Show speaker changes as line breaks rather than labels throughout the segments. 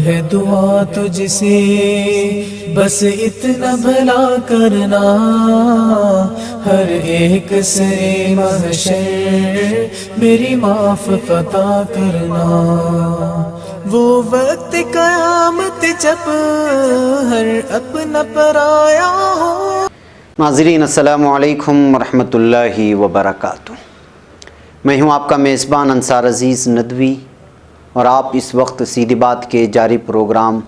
ہے دعا تجھ سے بس اتنا بھلا کرنا، ہر ایک سے محشر میری معاف عطا کرنا، وہ وقت قیامت جب ہر اپنا پرایا ہو۔
ناظرین السلام علیکم ورحمۃ اللہ وبرکاتہ۔ میں ہوں آپ کا میزبان انصار عزیز ندوی، اور آپ اس وقت سیدھی بات کے جاری پروگرام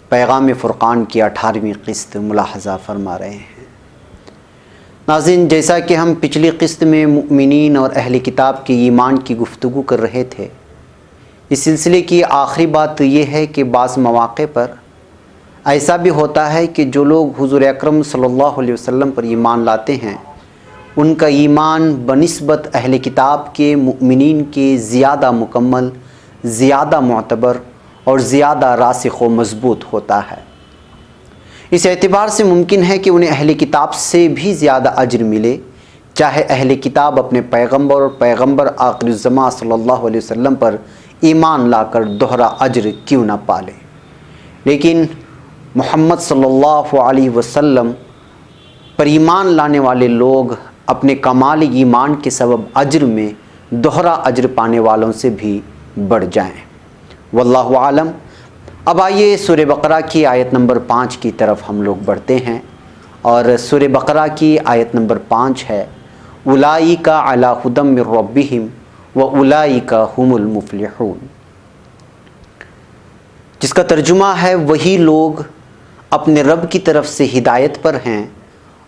پیغام فرقان کی 18ویں قسط ملاحظہ فرما رہے ہیں۔ ناظرین، جیسا کہ ہم پچھلی قسط میں مؤمنین اور اہل کتاب کے ایمان کی گفتگو کر رہے تھے، اس سلسلے کی آخری بات یہ ہے کہ بعض مواقع پر ایسا بھی ہوتا ہے کہ جو لوگ حضور اکرم صلی اللہ علیہ وسلم پر ایمان لاتے ہیں، ان کا ایمان بنسبت اہل کتاب کے مؤمنین کے زیادہ مکمل، زیادہ معتبر اور زیادہ راسخ و مضبوط ہوتا ہے۔ اس اعتبار سے ممکن ہے کہ انہیں اہل کتاب سے بھی زیادہ اجر ملے، چاہے اہل کتاب اپنے پیغمبر آخر الزماں صلی اللہ علیہ وسلم پر ایمان لا کر دوہرا اجر کیوں نہ پالے، لیکن محمد صلی اللہ علیہ وسلم پر ایمان لانے والے لوگ اپنے کمال ایمان کے سبب اجر میں دوہرا اجر پانے والوں سے بھی بڑھ جائیں۔ واللہ عالم۔ اب آئیے سورہ بقرہ کی آیت نمبر 5 کی طرف ہم لوگ بڑھتے ہیں، اور سورہ بقرہ کی آیت نمبر 5 ہے اولئک علی ھدی من ربہم واولئک ھم المفلحون، جس کا ترجمہ ہے وہی لوگ اپنے رب کی طرف سے ہدایت پر ہیں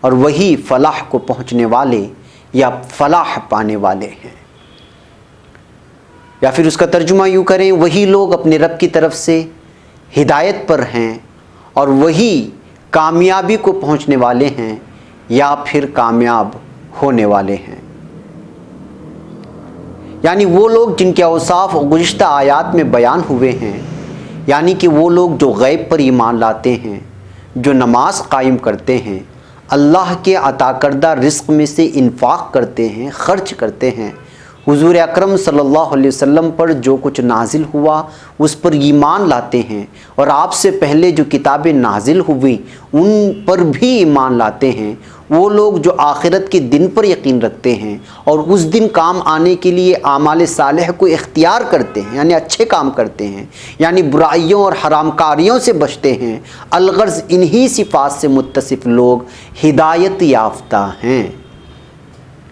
اور وہی فلاح کو پہنچنے والے یا فلاح پانے والے ہیں، یا پھر اس کا ترجمہ یوں کریں، وہی لوگ اپنے رب کی طرف سے ہدایت پر ہیں اور وہی کامیابی کو پہنچنے والے ہیں یا پھر کامیاب ہونے والے ہیں۔ یعنی وہ لوگ جن کے اوصاف گزشتہ آیات میں بیان ہوئے ہیں، یعنی کہ وہ لوگ جو غیب پر ایمان لاتے ہیں، جو نماز قائم کرتے ہیں، اللہ کے عطا کردہ رزق میں سے انفاق کرتے ہیں، خرچ کرتے ہیں، حضور اکرم صلی اللہ علیہ وسلم پر جو کچھ نازل ہوا اس پر ایمان لاتے ہیں، اور آپ سے پہلے جو کتابیں نازل ہوئیں ان پر بھی ایمان لاتے ہیں، وہ لوگ جو آخرت کے دن پر یقین رکھتے ہیں اور اس دن کام آنے کے لیے اعمال صالح کو اختیار کرتے ہیں، یعنی اچھے کام کرتے ہیں، یعنی برائیوں اور حرام کاریوں سے بچتے ہیں، الغرض انہی صفات سے متصف لوگ ہدایت یافتہ ہیں،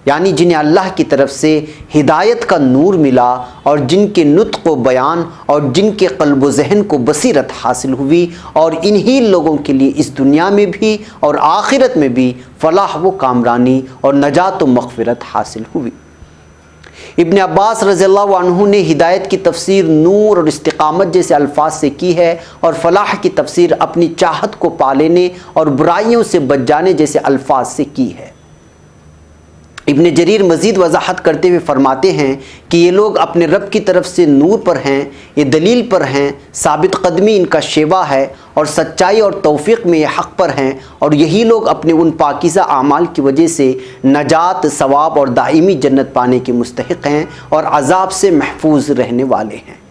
یعنی جنہیں اللہ کی طرف سے ہدایت کا نور ملا اور جن کے نطق و بیان اور جن کے قلب و ذہن کو بصیرت حاصل ہوئی، اور انہی لوگوں کے لیے اس دنیا میں بھی اور آخرت میں بھی فلاح و کامرانی اور نجات و مغفرت حاصل ہوئی۔ ابن عباس رضی اللہ عنہ نے ہدایت کی تفسیر نور اور استقامت جیسے الفاظ سے کی ہے، اور فلاح کی تفسیر اپنی چاہت کو پا لینے اور برائیوں سے بچ جانے جیسے الفاظ سے کی ہے۔ ابن جریر مزید وضاحت کرتے ہوئے فرماتے ہیں کہ یہ لوگ اپنے رب کی طرف سے نور پر ہیں، یہ دلیل پر ہیں، ثابت قدمی ان کا شیوا ہے، اور سچائی اور توفیق میں یہ حق پر ہیں، اور یہی لوگ اپنے ان پاکیزہ اعمال کی وجہ سے نجات، ثواب اور دائمی جنت پانے کے مستحق ہیں اور عذاب سے محفوظ رہنے والے ہیں۔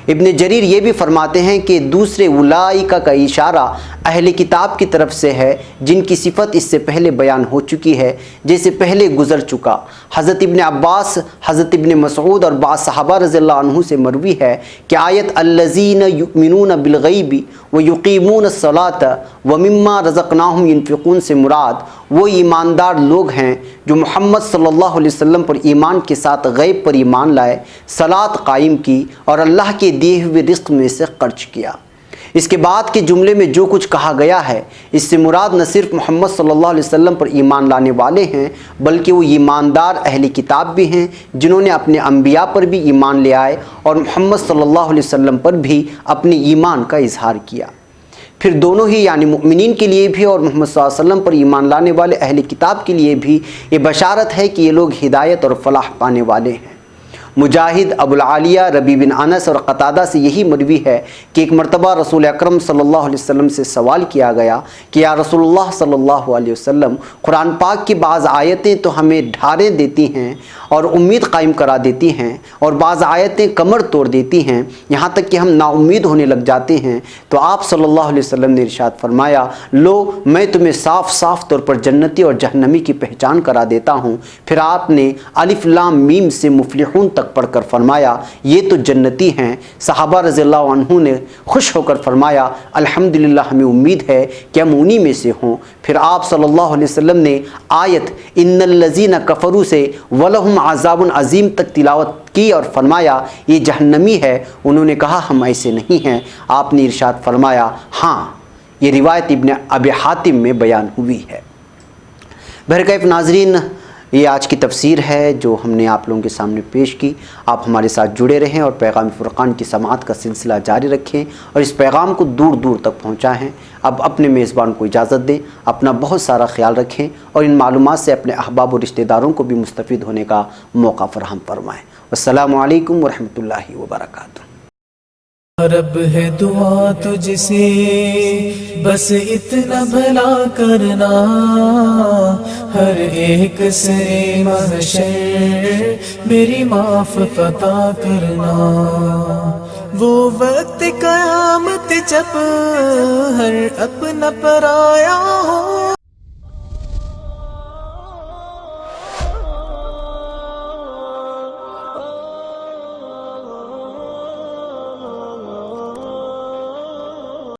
ابن جریر یہ بھی فرماتے ہیں کہ دوسرے اولئک کا اشارہ اہل کتاب کی طرف سے ہے، جن کی صفت اس سے پہلے بیان ہو چکی ہے، جیسے پہلے گزر چکا۔ حضرت ابن عباس، حضرت ابن مسعود اور بعض صحابہ رضی اللہ عنہ سے مروی ہے کہ آیت الذین یؤمنون بالغیب ویقیمون الصلاۃ ومما رزقناہم ینفقون سے مراد وہ ایماندار لوگ ہیں جو محمد صلی اللہ علیہ وسلم پر ایمان کے ساتھ غیب پر ایمان لائے، صلاۃ قائم کی اور اللہ کے دیے ہوئے رزق میں سے خرچ کیا۔ اس کے بعد کے جملے میں جو کچھ کہا گیا ہے، اس سے مراد نہ صرف محمد صلی اللہ علیہ وسلم پر ایمان لانے والے ہیں، بلکہ وہ ایماندار اہل کتاب بھی ہیں جنہوں نے اپنے انبیاء پر بھی ایمان لے آئے اور محمد صلی اللہ علیہ وسلم پر بھی اپنے ایمان کا اظہار کیا۔ پھر دونوں ہی یعنی مؤمنین کے لیے بھی اور محمد صلی اللہ علیہ وسلم پر ایمان لانے والے اہل کتاب کے لیے بھی یہ بشارت ہے کہ یہ لوگ ہدایت اور فلاح پانے والے ہیں۔ مجاہد، ابوالعالیہ، ربی بن انس اور قتادہ سے یہی مروی ہے کہ ایک مرتبہ رسول اکرم صلی اللہ علیہ وسلم سے سوال کیا گیا کہ یا رسول اللہ صلی اللہ علیہ وسلم، قرآن پاک کی بعض آیتیں تو ہمیں ڈھاریں دیتی ہیں اور امید قائم کرا دیتی ہیں، اور بعض آیتیں کمر توڑ دیتی ہیں، یہاں تک کہ ہم نا امید ہونے لگ جاتے ہیں۔ تو آپ صلی اللہ علیہ وسلم نے ارشاد فرمایا، لو میں تمہیں صاف صاف طور پر جنتی اور جہنمی کی پہچان کرا دیتا ہوں۔ پھر آپ نے الف لام میم سے مفلحون تک پڑھ کر فرمایا یہ تو جنتی ہیں۔ صحابہ رضی اللہ عنہ نے خوش ہو کر فرمایا الحمدللہ، ہمیں امید ہے کہ ہم انہی میں سے ہوں۔ پھر آپ صلی اللہ علیہ وسلم نے آیت ان الذین کفروا سے ولہم عذاب عظیم تک تلاوت کی اور فرمایا یہ جہنمی ہے۔ انہوں نے کہا ہم ایسے نہیں ہیں۔ آپ نے ارشاد فرمایا ہاں، یہ روایت ابن ابی حاتم میں بیان ہوئی ہے۔ بہرکیف ناظرین، یہ آج کی تفسیر ہے جو ہم نے آپ لوگوں کے سامنے پیش کی۔ آپ ہمارے ساتھ جڑے رہیں اور پیغام فرقان کی سماعت کا سلسلہ جاری رکھیں اور اس پیغام کو دور دور تک پہنچائیں۔ اب اپنے میزبان کو اجازت دیں، اپنا بہت سارا خیال رکھیں اور ان معلومات سے اپنے احباب و رشتہ داروں کو بھی مستفید ہونے کا موقع فراہم فرمائیں۔ السلام علیکم ورحمۃ اللہ وبرکاتہ۔
رب ہے دعا تجھ سے بس اتنا بھلا کرنا، ہر ایک سے محشر میری معاف عطا کرنا۔ وہ وقت قیامت جب ہر اپنا پرایا